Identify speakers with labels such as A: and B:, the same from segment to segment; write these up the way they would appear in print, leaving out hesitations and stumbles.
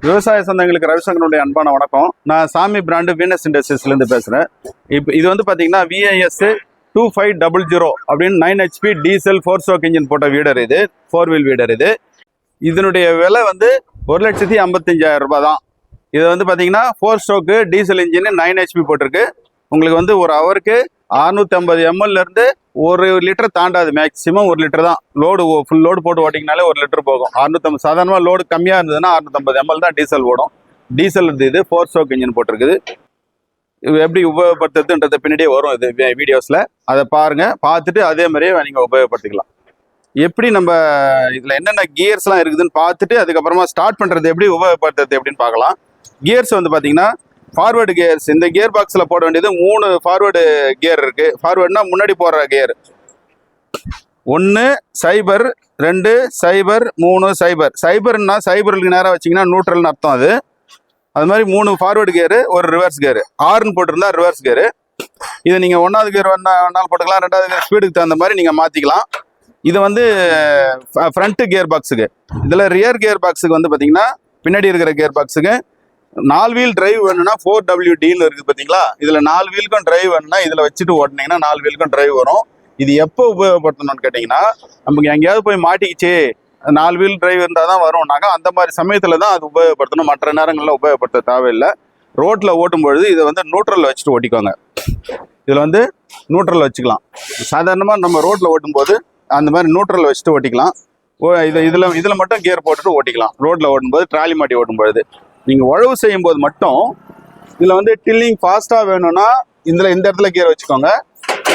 A: விவசாய சொந்தங்களுக்கு ரவிசங்கருடைய அன்பான வணக்கம். நான் சாமி பிராண்டு வீனஸ் இண்டஸ்ட்ரீஸ்லேருந்து பேசுகிறேன். இது வந்து பார்த்தீங்கன்னா VIS 2500 அப்படின்னு 9 HP டீசல் 4 ஸ்ட்ரோக் இன்ஜின் போட்ட வீடர். இது 4 வீல் வீடர். இதனுடைய விலை வந்து 1,55,000 ரூபாய் தான். இது வந்து பார்த்தீங்கன்னா 4 ஸ்ட்ரோக்கு டீசல் இன்ஜின் 9 HP போட்டிருக்கு. உங்களுக்கு வந்து ஒரு ஹவருக்கு 650 ml இருந்து 1 லிட்டர் தாண்டாது. மேக்ஸிமம் 1 லிட்டர் தான். லோடு ஃபுல் லோடு போட்டு ஓட்டிங்கனாலே 1 லிட்டர் போகும். 650 சாதாரணமாக லோடு கம்மியாக இருந்ததுன்னா 650 ml தான் டீசல் ஓடும். டீசல் இது 4 ஸ்ட்ரோக் இன்ஜின் போட்டிருக்குது. இது எப்படி உபயோகப்படுத்துறதுன்றது பின்னாடியே வரும் இது வீடியோஸில். அதை பாருங்கள், பார்த்துட்டு அதே மாதிரியே நீங்கள் உபயோகப்படுத்திக்கலாம். எப்படி நம்ம இதில் என்னென்ன கியர்ஸ்லாம் இருக்குதுன்னு பார்த்துட்டு அதுக்கப்புறமா ஸ்டார்ட் பண்ணுறது எப்படி உபயோகப்படுத்துறது எப்படின்னு பார்க்கலாம். கியர்ஸ் வந்து பார்த்தீங்கன்னா ஃபார்வேர்டு கியர்ஸ். இந்த கியர் பாக்ஸில் போட வேண்டியது 3 ஃபார்வேர்டு கியர் இருக்குது. ஃபார்வேர்டுனா முன்னாடி போடுற கியர். 1 0 2 0 3 0. சைபர்னா சைபருக்கு நேராக வச்சிங்கன்னா நியூட்ரல்னு அர்த்தம். அது மாதிரி 3 ஃபார்வேர்டு கியரு, ஒரு ரிவர்ஸ் கியரு. 6ன்னு போட்டிருந்தா ரிவர்ஸ் கியரு. இதை நீங்கள் 1வது கியர் வேணாலும் போட்டுக்கலாம், 2வது கியர் ஸ்பீடுக்கு தகுந்த மாதிரி நீங்கள் மாற்றிக்கலாம். இது வந்து ஃப்ரண்ட்டு கியர் பாக்ஸுக்கு. இதில் ரியர் கியர் பாக்ஸுக்கு வந்து பார்த்தீங்கன்னா பின்னாடி இருக்கிற கியர் பாக்ஸுக்கு 4 வீல் டிரைவ் வேணும்னா 4WDன்னு இருக்குது பார்த்தீங்களா. இதில் 4 வீலுக்கும் டிரைவ் வேணும்னா இதில் வச்சுட்டு ஓட்டினீங்கன்னா 4 வீலுக்கும் டிரைவ் வரும். இது எப்போ உபயோகப்படுத்தணும்னு கேட்டிங்கன்னா, நமக்கு எங்கேயாவது போய் மாட்டிக்கிச்சு 4 வீல் டிரைவ் இருந்தால் தான் வரும்னாக்கா அந்த மாதிரி சமயத்தில் தான் அது உபயோகப்படுத்தணும். மற்ற நேரங்களில் உபயோகப்படுத்த தேவையில்லை. ரோட்டில் ஓட்டும்பொழுது இதை வந்து நியூட்ரலில் வச்சுட்டு ஓட்டிக்கோங்க. இதில் வந்து நியூட்ரலில் வச்சுக்கலாம். சாதாரணமாக நம்ம ரோட்டில் ஓட்டும்போது அந்த மாதிரி நியூட்ரலில் வச்சுட்டு ஓட்டிக்கலாம். இதில் மட்டும் கியர் போட்டுட்டு ஓட்டிக்கலாம். ரோட்டில் ஓட்டும்போது ட்ராலி மாட்டி ஓட்டும்போது. நீங்கள் உழவு செய்யும்போது மட்டும் இதில் வந்து டில்லிங் ஃபாஸ்ட்டாக வேணும்னா இந்த இடத்துல கியர் வச்சுக்கோங்க.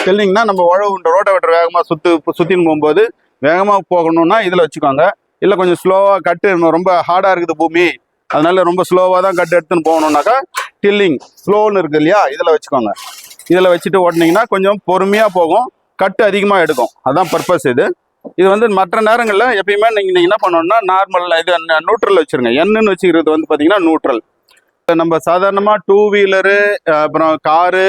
A: டில்லிங்னா நம்ம உழவு ரோட்டை வெட்டர் வேகமாக சுற்றின்னு போகும்போது வேகமாக போகணும்னா இதில் வச்சுக்கோங்க. இல்லை கொஞ்சம் ஸ்லோவாக கட்டு ரொம்ப ஹார்டாக இருக்குது பூமி, அதனால ரொம்ப ஸ்லோவாக தான் கட்டு எடுத்துன்னு போகணுன்னாக்கா டில்லிங் ஸ்லோன்னு இருக்குது இல்லையா, இதில் வச்சுக்கோங்க. இதில் வச்சுட்டு ஓட்டினீங்கன்னா கொஞ்சம் பொறுமையாக போகும், கட்டு அதிகமாக எடுக்கும். அதுதான் பர்பஸ். இது வந்து மற்ற நேரங்களில் எப்பயுமே நீங்கள் என்ன பண்ணணும்னா நார்மல் இது நியூட்ரல் வச்சுருங்க. என்னன்னு வச்சுக்கிறது வந்து பார்த்தீங்கன்னா நியூட்ரல். நம்ம சாதாரணமாக 2 வீலரு, அப்புறம் காரு,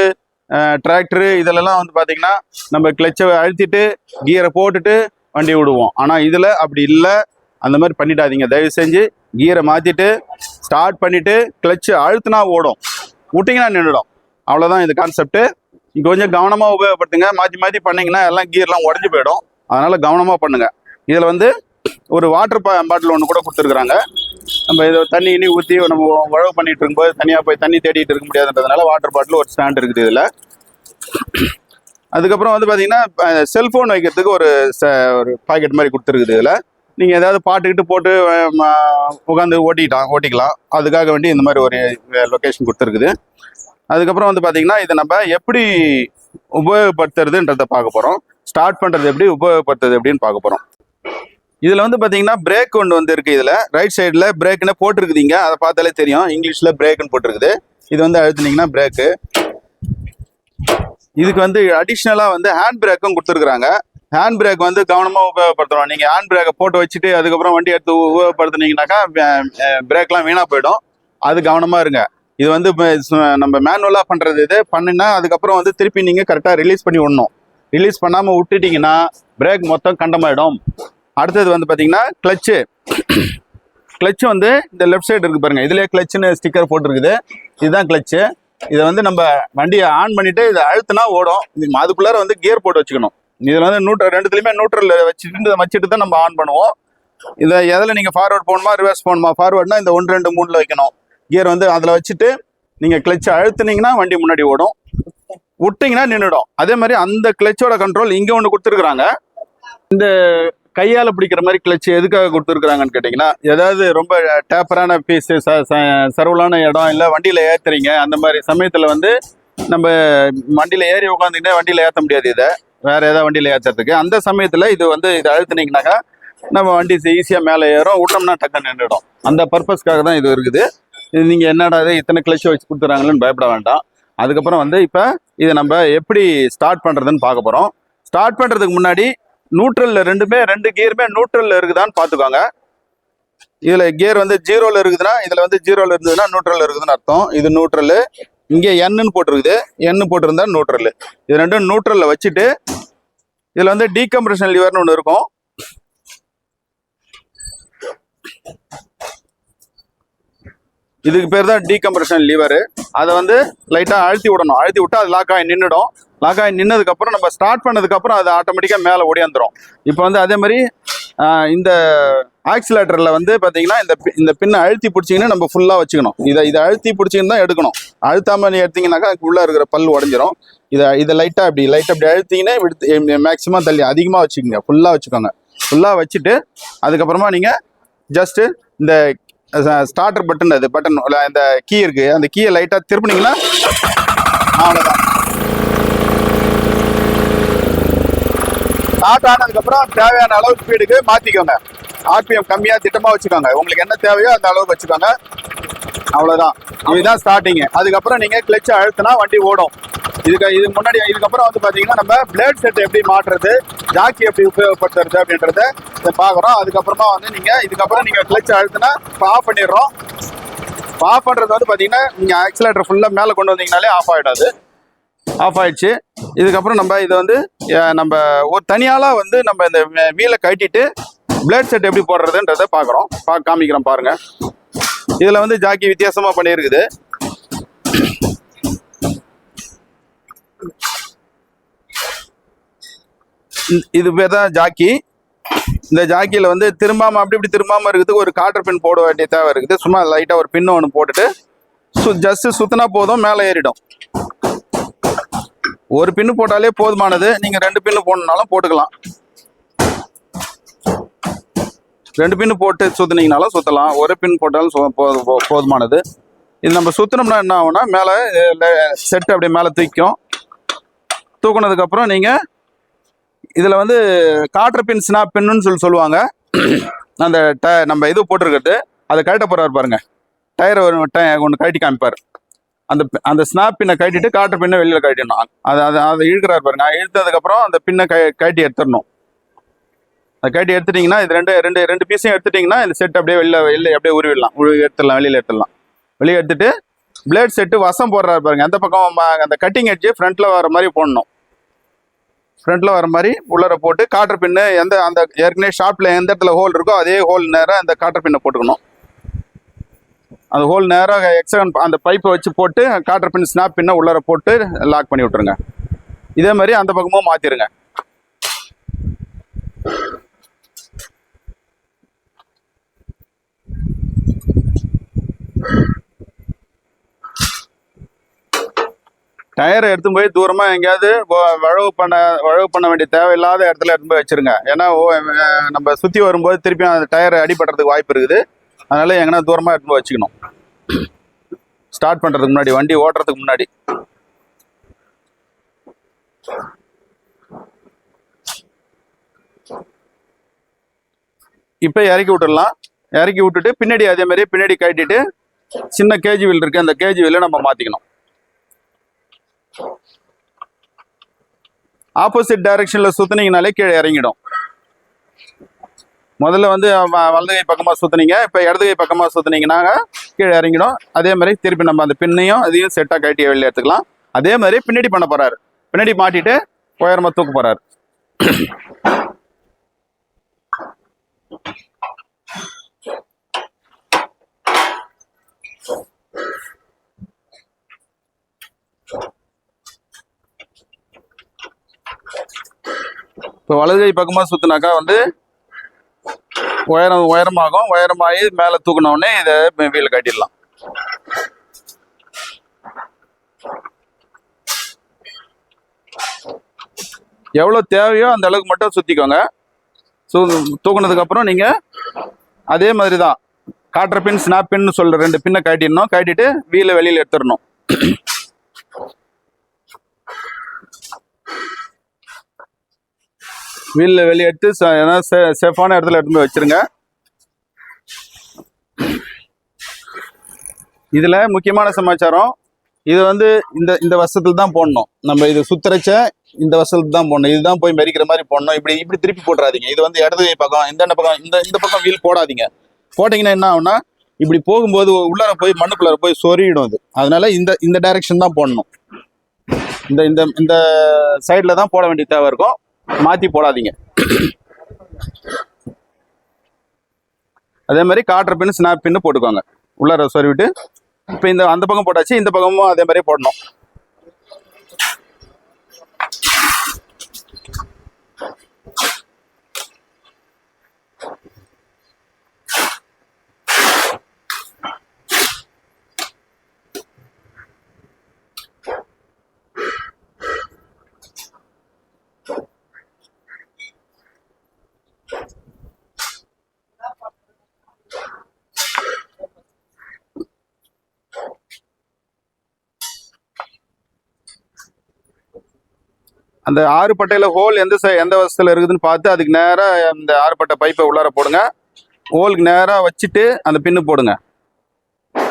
A: டிராக்டரு இதிலெல்லாம் வந்து பார்த்தீங்கன்னா நம்ம கிளச்சை அழுத்திட்டு கியரை போட்டுட்டு வண்டி விடுவோம். ஆனால் இதில் அப்படி இல்லை. அந்த மாதிரி பண்ணிடாதீங்க தயவு செஞ்சு. கியரை மாற்றிட்டு ஸ்டார்ட் பண்ணிவிட்டு கிளச்சு அழுத்தினா ஓடும், விட்டிங்கன்னா நின்றுடும். அவ்வளோதான் இது கான்செப்ட்டு. கொஞ்சம் கவனமாக உபயோகப்படுத்துங்க. மாற்றி பண்ணிங்கன்னா எல்லாம் கியர்லாம் உடஞ்சி போயிடும். அதனால் கவனமாக பண்ணுங்கள். இதில் வந்து ஒரு வாட்டர் பாட்டில் ஒன்று கூட கொடுத்துருக்குறாங்க. நம்ம இதை தண்ணி ஊற்றி நம்ம உழவு பண்ணிகிட்டு இருக்கும்போது தனியாக போய் தண்ணி தேடிட்டு இருக்க முடியாதுன்றதுனால வாட்டர் பாட்டில் ஒரு ஸ்டாண்ட் இருக்குது இதில். அதுக்கப்புறம் வந்து பார்த்தீங்கன்னா செல்ஃபோன் வைக்கிறதுக்கு ஒரு பாக்கெட் மாதிரி கொடுத்துருக்குது. இதில் நீங்கள் ஏதாவது பாட்டுக்கிட்டு போட்டு உட்காந்து ஓட்டிக்கலாம். அதுக்காக வேண்டி இந்த மாதிரி ஒரு லொக்கேஷன் கொடுத்துருக்குது. அதுக்கப்புறம் வந்து பார்த்தீங்கன்னா இதை நம்ம எப்படி உபயோகப்படுத்துறதுன்றதை பார்க்க போகிறோம். ஸ்டார்ட் பண்ணுறது எப்படி, உபயோகப்படுத்துறது எப்படின்னு பார்க்க போகிறோம். இதில் வந்து பார்த்தீங்கன்னா பிரேக் ஒன்று வந்து இருக்குது. இதில் ரைட் சைடில் பிரேக்குன்னு போட்டிருக்குதுங்க. அதை பார்த்தாலே தெரியும், இங்கிலீஷில் பிரேக்குன்னு போட்டிருக்குது. இது வந்து அழுத்துனீங்கன்னா பிரேக்கு. இதுக்கு வந்து அடிஷ்னலாக வந்து ஹேண்ட் பிரேக்கும் கொடுத்துருக்குறாங்க. ஹேண்ட் பிரேக் வந்து கவனமாக உபயோகப்படுத்தணும். நீங்கள் ஹேண்ட் பிரேக்கை போட்டு வச்சுட்டு அதுக்கப்புறம் வண்டி எடுத்து உபயோகப்படுத்துனீங்கன்னாக்கா பிரேக்லாம் வீணாக போயிடும். அது கவனமாக இருங்க. இது வந்து நம்ம மேனுவலாக பண்ணுறது. இது பண்ணினா அதுக்கப்புறம் வந்து திருப்பி நீங்கள் கரெக்டாக ரிலீஸ் பண்ணி விடணும். ரிலீஸ் பண்ணாமல் விட்டுட்டிங்கன்னா பிரேக் மொத்தம் கண்டமாயிடும். அடுத்தது வந்து பார்த்தீங்கன்னா கிளச்சு வந்து இந்த லெஃப்ட் சைடு இருக்குது பாருங்கள். இதிலே கிளச்சுன்னு ஸ்டிக்கர் போட்டிருக்குது. இதுதான் கிளச்சு. இதை வந்து நம்ம வண்டியை ஆன் பண்ணிவிட்டு இதை அழுத்தினா ஓடும். அதுக்குள்ளார வந்து கியர் போட்டு வச்சுக்கணும். இதில் வந்து ரெண்டுத்துலையுமே நியூட்ரல் வச்சுட்டு தான் நம்ம ஆன் பண்ணுவோம். இதை எதில் நீங்கள் ஃபார்வர்ட் போகணுமா ரிவர்ஸ் போகணுமா? ஃபார்வர்ட்னா இந்த 1 2 3 வைக்கணும். கியர் வந்து அதில் வச்சுட்டு நீங்கள் கிளச்சை அழுத்துனீங்கன்னா வண்டி முன்னாடி ஓடும், விட்டிங்கன்னா நின்றுடும். அதே மாதிரி அந்த கிளச்சோட கண்ட்ரோல் இங்கே ஒன்று கொடுத்துருக்குறாங்க. இந்த கையால் பிடிக்கிற மாதிரி கிளச்சு எதுக்காக கொடுத்துருக்குறாங்கன்னு கேட்டிங்கன்னா, ஏதாவது ரொம்ப டேப்பரான பீஸு சர்வலான இடம் இல்லை வண்டியில் ஏற்றுறீங்க, அந்த மாதிரி சமயத்தில் வந்து நம்ம வண்டியில் ஏறி உட்காந்துக்கிட்டே வண்டியில் ஏற்ற முடியாது. இதை வேறு ஏதாவது வண்டியில் ஏற்றுறதுக்கு அந்த சமயத்தில் இது வந்து இதை அழுத்துனீங்கன்னாக்கா நம்ம வண்டி ஈஸியாக மேலே ஏறும், விட்டோம்னா டக்குன்னு நின்றுடும். அந்த பர்பஸ்க்காக தான் இது இருக்குது. இது நீங்கள் என்னடா இத்தனை கிளச்சு வச்சு கொடுத்துறாங்களேன்னு பயப்பட வேண்டாம். அதுக்கப்புறம் வந்து இப்போ இதை நம்ம எப்படி ஸ்டார்ட் பண்ணுறதுன்னு பார்க்க போகிறோம். ஸ்டார்ட் பண்ணுறதுக்கு முன்னாடி நியூட்ரலில் 2 கியருமே நியூட்ரலில் இருக்குதான்னு பார்த்துக்கோங்க. இதில் கியர் வந்து 0ல் இருக்குதுன்னா இதில் வந்து 0ல் இருந்ததுன்னா நியூட்ரலில் இருக்குதுன்னு அர்த்தம். இது நியூட்ரலு. இங்கே என்னு போட்டிருக்குது. என்னு போட்டிருந்தா நியூட்ரலு. இது ரெண்டும் நியூட்ரலில் வச்சுட்டு இதில் வந்து டீகம்ப்ரெஷன் லிவர்னு ஒன்று இருக்கும். இதுக்கு பேர் தான் டீகம்ப்ரஷன் லீவர். அதை வந்து லைட்டாக அழுத்தி விடணும். அழுத்தி விட்டு அது லாக் ஆகி நின்றுடும். லாக் ஆகி நின்னதுக்கப்புறம் நம்ம ஸ்டார்ட் பண்ணதுக்கப்புறம் அது ஆட்டோமேட்டிக்காக மேலே ஓடியாந்துடும். இப்போ வந்து அதே மாதிரி இந்த ஆக்சிலேட்டரில் வந்து பார்த்தீங்கன்னா இந்த பின்னை அழுத்தி பிடிச்சிங்கன்னா நம்ம ஃபுல்லாக வச்சுக்கணும். இதை அழுத்தி பிடிச்சின்னு தான் எடுக்கணும். அழுத்தாமல் எடுத்தீங்கன்னாக்கா உள்ளே இருக்கிற பல் உடஞ்சிரும். இதை லைட்டாக அப்படி அழுத்திங்கன்னா மேக்ஸிமம் தள்ளி அதிகமாக வச்சுக்கோங்க. ஃபுல்லாக வச்சுக்கோங்க. ஃபுல்லாக வச்சுட்டு அதுக்கப்புறமா நீங்கள் ஜஸ்ட்டு இந்த ஸ்டார்டர் பட்டன் இந்த கீ இருக்கு, அந்த கீயை லைட்டாக திருப்பினீங்கன்னா அவ்வளோதான். ஸ்டார்ட் ஆனதுக்கப்புறம் தேவையான அளவு ஸ்பீடுக்கு மாற்றிக்கோங்க. ஆர்பிஎம் கம்மியாக திட்டமாக வச்சுக்கோங்க. உங்களுக்கு என்ன தேவையோ அந்த அளவுக்கு வச்சுக்கோங்க. அவ்வளோதான். இதுதான் ஸ்டார்டிங்கு. அதுக்கப்புறம் நீங்கள் கிளச்சை அழுத்தினா வண்டி ஓடும். இதுக்கப்புறம் வந்து பார்த்தீங்கன்னா நம்ம பிளேட் செட் எப்படி மாற்றுறது, ஜாக்கி எப்படி உபயோகப்படுத்துறது அப்படின்றத பார்க்குறோம். அதுக்கப்புறமா வந்து இதுக்கப்புறம் நீங்கள் கிளச்சை அழுத்தினா இப்போ ஆஃப் பண்ணிடுறோம். இப்போ ஆஃப் பண்ணுறது வந்து பார்த்தீங்கன்னா நீங்கள் ஆக்சிலேட்டர் ஃபுல்லாக மேலே கொண்டு வந்தீங்கனாலே ஆஃப் ஆகிடாது. ஆஃப் ஆயிடுச்சு. இதுக்கப்புறம் நம்ம இதை வந்து நம்ம ஒரு தனியாளாக வந்து நம்ம இந்த வீலை கட்டிட்டு பிளேட் செட் எப்படி போடுறதுன்றதை காமிக்கிறோம் பாருங்கள். இதில் வந்து ஜாக்கி வித்தியாசமாக பண்ணியிருக்குது. இது பேர் தான் ஜாக்கி. இந்த ஜாக்கியில் வந்து இப்படி திரும்பாமல் இருக்கிறதுக்கு ஒரு காட்டர் பின் போட வேண்டிய தேவை இருக்குது. சும்மா லைட்டாக ஒரு பின்னு ஒன்று போட்டுட்டு ஜஸ்ட்டு சுற்றினா போதும், மேலே ஏறிடும். ஒரு பின்னு போட்டாலே போதுமானது. நீங்கள் 2 பின்னு போடணுன்னாலும் போட்டுக்கலாம். 2 பின்னு போட்டு சுற்றினீங்கனாலும் சுற்றலாம். ஒரு பின் போட்டாலும் போதுமானது. இது நம்ம சுற்றினோம்னா என்ன ஆகும்னா மேலே செட்டு அப்படியே மேலே தூக்குனதுக்கப்புறம் நீங்கள் இதில் வந்து காட்டர் பின் ஸ்னாப் பின்னு சொல்லுவாங்க. அந்த நம்ம இது போட்டிருக்கிறது அதை கழட்ட போகிறாரு பாருங்க. டயரை ஒன்று கழட்டி காமிப்பார். அந்த ஸ்னாப் பின்னை கட்டிட்டு காட்டர் பின்னை வெளியில் கட்டிடணும். அதை இழுக்கிறாரு பாருங்க. இழுத்ததுக்கப்புறம் அந்த பின்னை கட்டி எடுத்துடணும். அதை கட்டி எடுத்துட்டிங்கன்னா இது ரெண்டு பீஸையும் எடுத்துட்டிங்கன்னா இந்த செட் அப்படியே வெளியில் அப்படியே உருவிடலாம். வெளியில் எடுத்துடலாம். வெளியே எடுத்துட்டு பிளேட் செட்டு வசம் போடுறாரு பாருங்க. அந்த பக்கம் அந்த கட்டிங் எட்ஜு ஃப்ரண்ட்டில் வர மாதிரி போடணும். ஃப்ரண்ட்டில் வர மாதிரி உள்ளர போட்டு காட்டர் பின்னு அந்த ஏற்கனவே ஷாப்பில் எந்த இடத்துல ஹோல் இருக்கோ அதே ஹோல் நேராக அந்த காட்டர் பின்னை போட்டுக்கணும். அந்த ஹோல் நேராக எக்ஸகன் அந்த பைப்பை வச்சு போட்டு காட்டர் பின் ஸ்னாப் பின்னை உள்ளர போட்டு லாக் பண்ணி விட்ருங்க. இதே மாதிரி அந்த பக்கமும் மாற்றிடுங்க. டயரை எடுத்து போய் தூரமாக எங்கேயாவது வழவு பண்ண வேண்டிய தேவையில்லாத இடத்துல எடுத்து போய் வச்சுருங்க. ஏன்னா நம்ம சுற்றி வரும்போது திருப்பியும் அந்த டயரை அடிபடுறதுக்கு வாய்ப்பு இருக்குது. அதனால எங்கன்னா தூரமாக எடுத்து போய் வச்சுக்கணும். ஸ்டார்ட் பண்ணுறதுக்கு முன்னாடி, வண்டி ஓட்டுறதுக்கு முன்னாடி. இப்போ இறக்கி விட்டுடலாம். இறக்கி விட்டுட்டு பின்னாடி அதே மாதிரி பின்னாடி கட்டிட்டு சின்ன கேஜி வீல் இருக்குது, அந்த கேஜி வீலை நம்ம மாற்றிக்கணும். ஆப்போசிட் டைரக்ஷனில் சுற்றினீங்கனாலே கீழே இறங்கிடும். முதல்ல வந்து வலது கை பக்கமாக சுற்றினீங்க, இப்போ இடது கை பக்கமாக சுற்றினீங்கன்னா கீழே இறங்கிடும். அதே மாதிரி திருப்பி நம்ம அந்த பின்னையும் அதையும் செட்டாக கட்டி வெளியே எடுத்துக்கலாம். அதே மாதிரி பின்னாடி பண்ண போகிறாரு. பின்னாடி மாட்டிட்டு உயரமாக தூக்க போகிறாரு. இப்போ வலது கை பக்கமாக சுற்றினாக்கா வந்து உயரமாகி மேலே தூக்கினோடனே இதை வீல் கட்டிடலாம். எவ்வளோ தேவையோ அந்த அளவுக்கு மட்டும் சுற்றிக்கோங்க. தூக்குனதுக்கப்புறம் நீங்கள் அதே மாதிரி தான் காட்டர் பின் ஸ்னாப் பின்னு சொல்கிற 2 பின்னை கட்டிடணும். கட்டிட்டு வீலை வெளியில் எடுத்துடணும். வீலில் வெளியே எடுத்து சேஃபான இடத்துல எடுத்து போய் வச்சுருங்க. இதில் முக்கியமான சமாச்சாரம், இது வந்து இந்த வருஷத்துல தான் போடணும். நம்ம இது சுத்தரைச்ச இந்த வருஷத்துல தான் போடணும். இதுதான் போய் மெரிக்கிற மாதிரி போடணும். இப்படி திருப்பி போட்டுறாதீங்க. இது வந்து இடது பக்கம் இந்த பக்கம் இந்த பக்கம் வீல் போடாதீங்க. போட்டிங்கன்னா என்ன ஆகும்னா இப்படி போகும்போது உள்ளார போய் மண்ணுக்குள்ளார போய் சொறியிடும். இது அதனால இந்த டைரக்ஷன் தான் போடணும். இந்த சைடில் தான் போட வேண்டிய தேவை இருக்கும். மாற்றி போடாதீங்க. அதே மாதிரி காட்டர் பின்னு ஸ்னாப் பின்னு போட்டுக்கோங்க. உள்ளார சொருவிட்டு இப்போ இந்த அந்த பக்கம் போட்டாச்சு, இந்த பக்கமும் அதே மாதிரி போடணும். அந்த 6 பட்டையில ஹோல் எந்த வசதியில் இருக்குதுன்னு பார்த்து அதுக்கு நேராக அந்த 6 பட்டை பைப்பை உள்ளார போடுங்க. ஹோலுக்கு நேராக வச்சுட்டு அந்த பின்னு போடுங்க.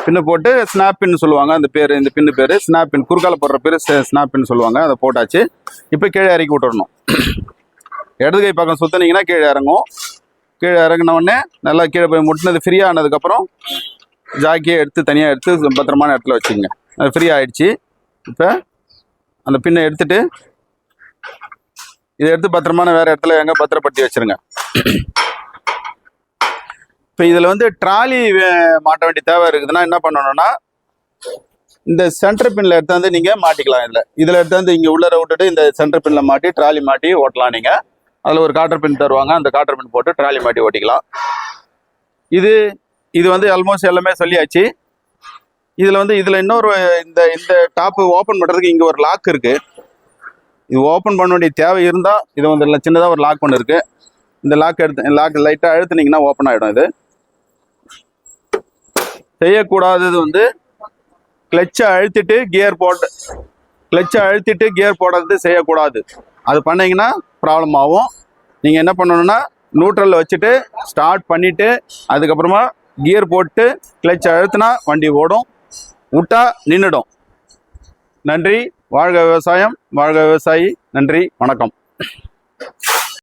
A: பின்னு போட்டு ஸ்னாப் பின்னு சொல்லுவாங்க, அந்த பேர், இந்த பின்னு பேர் ஸ்னாப் பின், குறுக்கால போடுற பேர் ஸ்னாப் பின் சொல்லுவாங்க. அதை போட்டாச்சு. இப்போ கீழே இறக்கி விட்டுறணும். இடது கை பக்கம் சுற்றினீங்கன்னா கீழே இறங்கும். கீழே இறங்கின உடனே நல்லா கீழே போய் முட்டினது ஃப்ரீ ஆனதுக்கப்புறம் ஜாக்கியை எடுத்து தனியாக எடுத்து பத்திரமான இடத்துல வச்சுக்கோங்க. அது ஃப்ரீ ஆகிடுச்சு. இப்போ அந்த பின்னை எடுத்துட்டு இதை எடுத்து பத்திரமான வேற இடத்துல எங்கே பத்திரப்படுத்தி வச்சிருங்க. இப்போ இதில் வந்து ட்ராலி மாட்ட வேண்டிய தேவை இருக்குதுன்னா என்ன பண்ணணும்னா, இந்த சென்டர் பின்ல எடுத்தாந்து நீங்கள் மாட்டிக்கலாம். இதில் எடுத்தாந்து இங்கே உள்ளர விட்டுட்டு இந்த சென்டர் பின்ல மாட்டி ட்ராலி மாட்டி ஓட்டலாம். நீங்கள் அதில் ஒரு காட்டர் பின் தருவாங்க, அந்த காட்டர் பின் போட்டு ட்ராலி மாட்டி ஓட்டிக்கலாம். இது வந்து ஆல்மோஸ்ட் எல்லாமே சொல்லியாச்சு. இதில் இன்னொரு இந்த டாப்பு ஓப்பன் பண்ணுறதுக்கு இங்கே ஒரு லாக் இருக்குது. இது ஓப்பன் பண்ண வேண்டிய தேவை இருந்தால் இது வந்து சின்னதாக ஒரு லாக் ஒன்று இருக்குது. இந்த லாக் லைட்டாக அழுத்துனீங்கன்னா ஓப்பன் ஆகிடும். இது செய்யக்கூடாதது வந்து கிளச்சை அழுத்திட்டு கியர் போடுறது செய்யக்கூடாது. அது பண்ணீங்கன்னா ப்ராப்ளம் ஆகும். நீங்கள் என்ன பண்ணணும்னா நியூட்ரலில் வச்சுட்டு ஸ்டார்ட் பண்ணிவிட்டு அதுக்கப்புறமா கியர் போட்டு கிளச்சை அழுத்தினா வண்டி ஓடும், விட்டா நின்றுடும். நன்றி. வாழ்க விவசாயம், வாழ்க விவசாயி. நன்றி, வணக்கம்.